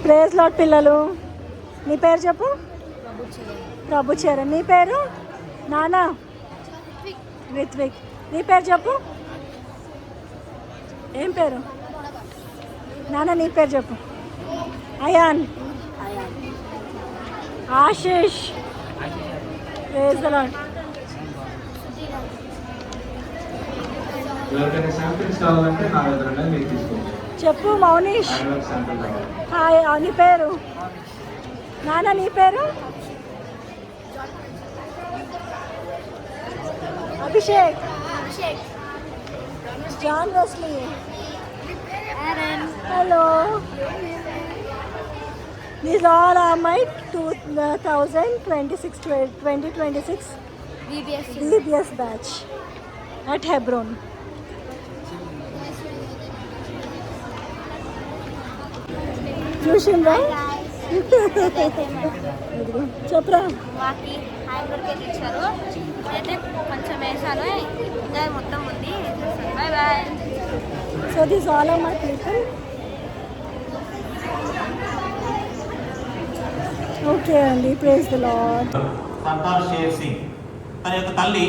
Praise lord పిల్లలు. నీ పేరు చెప్పు. ప్రభు చరణ్. నీ పేరు? నానా రిత్విక్. నీ పేరు చెప్పు. ఏం పేరు? నానా నీ పేరు చెప్పు. Ayan. Ashish. Praise the lord. చెప్పు మౌనిష్. హాయ్. నీ పేరు? నాన్న నీ పేరు? Abhishek. John Wesley. Hello. These all are my 2026 VBS batch at Hebron. Tuition రా. చెప్పరా. మాకి హ్యాండ్వర్క్ ఇచ్చారు అయితే కొంచెం వేసాను ఇంకా మొత్తం ఉంది. Bye bye. So this all are my people. Okay అండి. Praise the lord. Sardar Sher Singh తన యొక్క తల్లి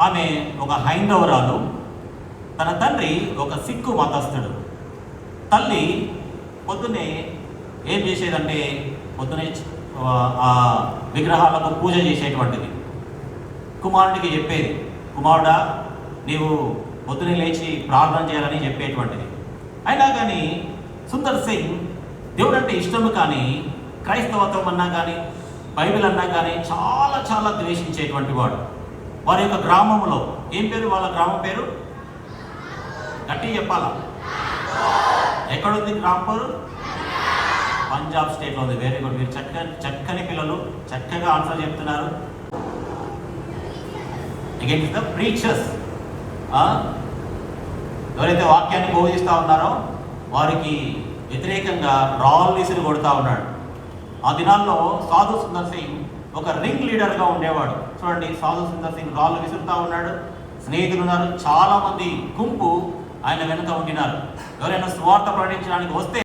ఆమె ఒక హైందవరాలు, తన తండ్రి ఒక సిక్కు మతస్థుడు. తల్లి పొద్దున్నే ఏం చేసేదంటే పొద్దునే ఆ విగ్రహాలకు పూజ చేసేటువంటిది. కుమారుడికి చెప్పేది, కుమారుడా నీవు పొద్దునే లేచి ప్రార్థన చేయాలని చెప్పేటువంటిది. అయినా కానీ సుందర్ సింగ్ దేవుడు అంటే ఇష్టము కానీ క్రైస్తవత్వం అన్నా కానీ బైబిల్ అన్నా కానీ చాలా చాలా ద్వేషించేటువంటి వాడు. వారి యొక్క గ్రామంలో ఏం పేరు? వాళ్ళ గ్రామం పేరు గట్టి చెప్పాలా? ఎక్కడుంది గ్రామం పేరు? పంజాబ్ స్టేట్లో ఉంది. Very good. మీరు చక్కని పిల్లలు చక్కగా ఆన్సర్ చెప్తున్నారు. Against the preachers. ఎవరైతే వాక్యాన్ని బోధిస్తూ ఉన్నారో వారికి వ్యతిరేకంగా రాళ్ళు విసిరి కొడుతూ ఉన్నాడు. ఆ దినాల్లో సాధు సుందర్ సింగ్ ఒక రింగ్ లీడర్గా ఉండేవాడు. చూడండి, సాధు సుందర్ సింగ్ రాళ్ళు విసురుతూ ఉన్నాడు. స్నేహితులు ఉన్నారు, చాలామంది గుంపు ఆయన వెనుక ఉండినారు. ఎవరైనా స్వార్థ ప్రకటించడానికి వస్తే